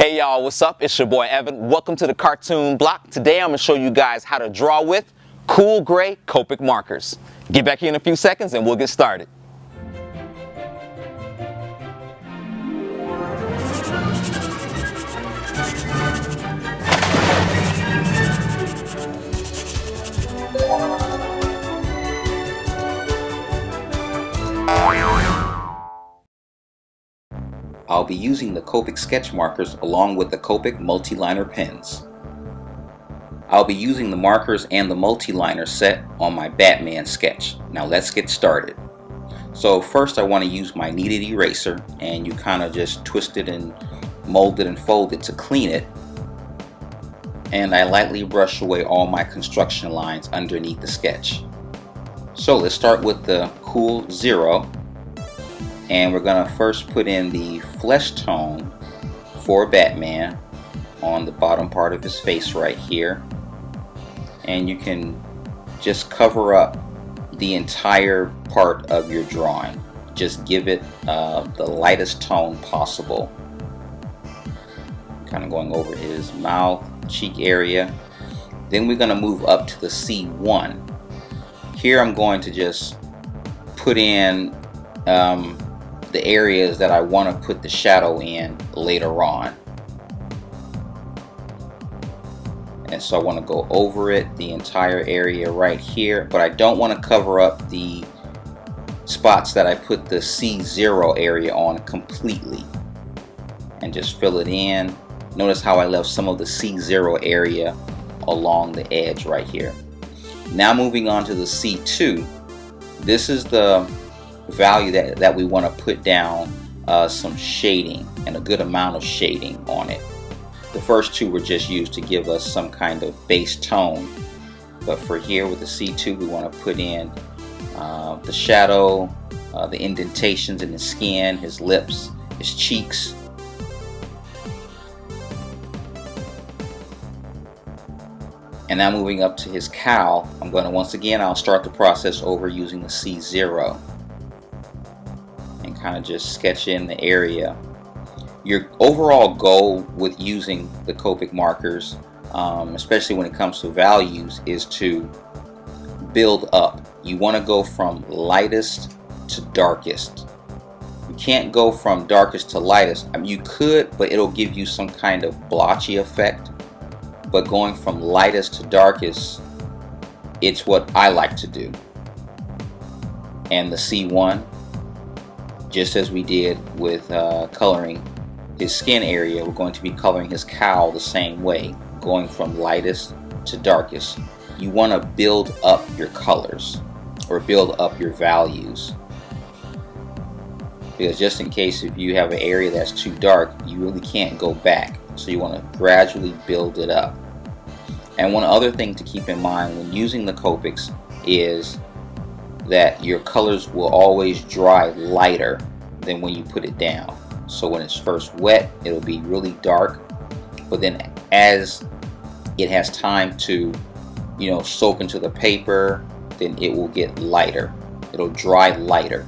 Hey y'all, what's up? It's your boy Evan. Welcome to the Cartoon Block. Today I'm going to show you guys how to draw with cool gray Copic markers. Get back here in a few seconds and we'll get started. I'll be using the Copic sketch markers along with the Copic Multiliner pens. I'll be using the markers and the multiliner set on my Batman sketch. Now let's get started. So first I want to use my kneaded eraser, and you kind of just twist it and mold it and fold it to clean it. And I lightly brush away all my construction lines underneath the sketch. So let's start with the Cool 0. And we're going to first put in the flesh tone for Batman on the bottom part of his face right here. And you can just cover up the entire part of your drawing. Just give it the lightest tone possible. Kind of going over his mouth, cheek area. Then we're going to move up to the C1. Here I'm going to just put in the areas that I want to put the shadow in later on. And so I want to go over it, the entire area right here, but I don't want to cover up the spots that I put the C0 area on completely. And just fill it in. Notice how I left some of the C0 area along the edge right here. Now moving on to the C2. This is the value that we want to put down some shading, and a good amount of shading on it. The first two were just used to give us some kind of base tone, but for here with the C2 we want to put in the shadow, the indentations in his skin, his lips, his cheeks. And now moving up to his cowl, I'm going to I'll start the process over using the C0. Kind of just sketch in the area. Your overall goal with using the Copic markers, especially when it comes to values, is to build up. You want to go from lightest to darkest. You can't go from darkest to lightest. I mean, you could, but it'll give you some kind of blotchy effect. But going from lightest to darkest, it's what I like to do. And the C1, just as we did with coloring his skin area, we're going to be coloring his cowl the same way, going from lightest to darkest. You want to build up your colors, or build up your values, because just in case if you have an area that's too dark, you really can't go back. So you want to gradually build it up. And one other thing to keep in mind when using the Copics is that your colors will always dry lighter than when you put it down. So when it's first wet, it'll be really dark, but then as it has time to, soak into the paper, then it will get lighter. It'll dry lighter.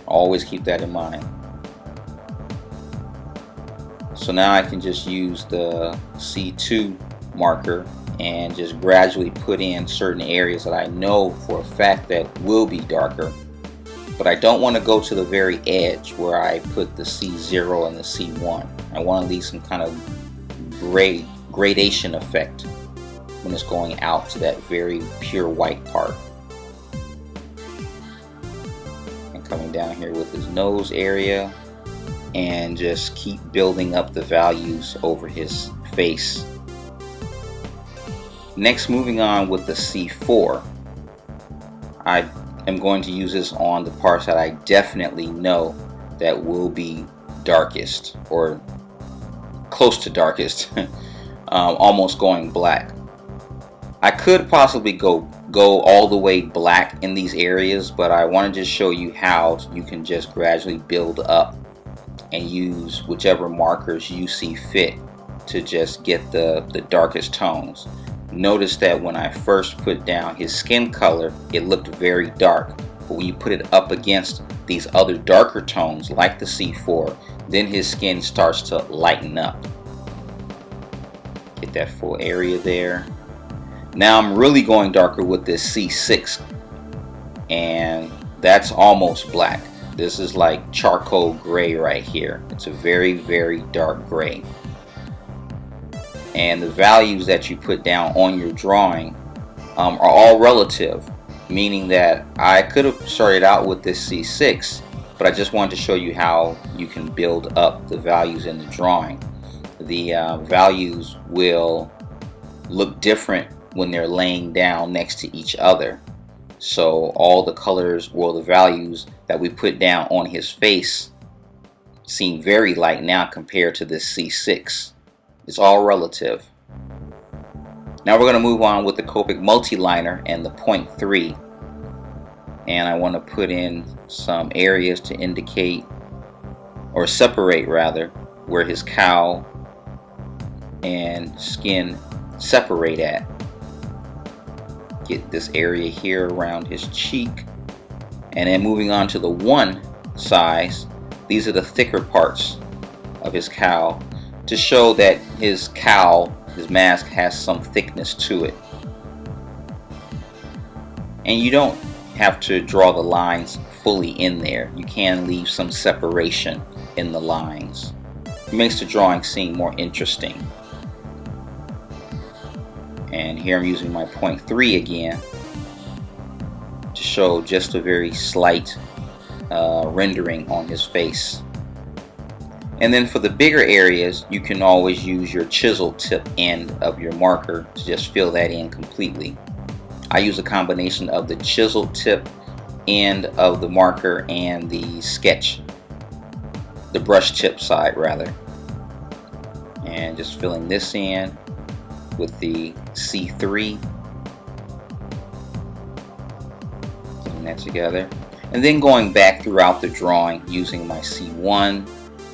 Always keep that in mind. So now I can just use the C2 marker and just gradually put in certain areas that I know for a fact that will be darker. But I don't want to go to the very edge where I put the C0 and the C1. I want to leave some kind of gradation effect when it's going out to that very pure white part. And coming down here with his nose area, and just keep building up the values over his face. Next, moving on with the C4, I am going to use this on the parts that I definitely know that will be darkest, or close to darkest, almost going black. I could possibly go all the way black in these areas, but I want to just show you how you can just gradually build up and use whichever markers you see fit to just get the darkest tones. Notice that when I first put down his skin color, it looked very dark, but when you put it up against these other darker tones like the C4, then his skin starts to lighten up. that full area there. Now I'm really going darker with this C6, and that's almost black. This is like charcoal gray right here. It's a very, very dark gray. And the values that you put down on your drawing are all relative, meaning that I could have started out with this C6, but I just wanted to show you how you can build up the values in the drawing. The values will look different when they're laying down next to each other. So all the colors, or the values that we put down on his face, seem very light now compared to this C6. It's all relative. Now we're going to move on with the Copic Multiliner and the 0.3. And I want to put in some areas to indicate, or separate rather, where his cowl and skin separate at. Get this area here around his cheek. And then moving on to the 1 size, these are the thicker parts of his cowl to show that his cowl, his mask, has some thickness to it. And you don't have to draw the lines fully in there. You can leave some separation in the lines. It makes the drawing seem more interesting. And here I'm using my 0.3 again to show just a very slight rendering on his face. And then for the bigger areas, you can always use your chisel tip end of your marker to just fill that in completely. I use a combination of the chisel tip end of the marker and the sketch, the brush tip side rather. And just filling this in with the C3. Putting that together. And then going back throughout the drawing using my C1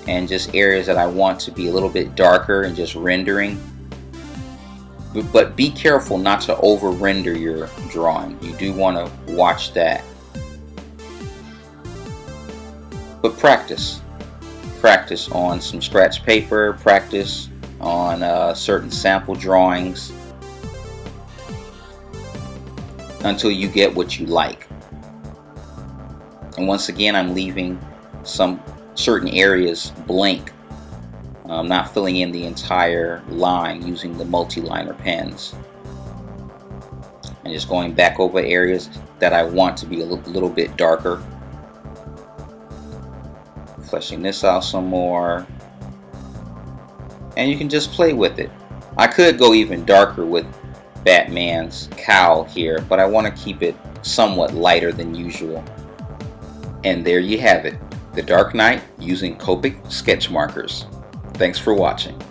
and just areas that I want to be a little bit darker and just rendering. But be careful not to over render your drawing. You do want to watch that. But practice. Practice on some scratch paper, practice on certain sample drawings until you get what you like. And once again, I'm leaving some certain areas blank. I'm not filling in the entire line using the multiliner pens. And just going back over areas that I want to be a little bit darker. Fleshing this out some more. And you can just play with it. I could go even darker with Batman's cowl here, but I want to keep it somewhat lighter than usual. And there you have it, The Dark Knight using Copic sketch markers. Thanks for watching.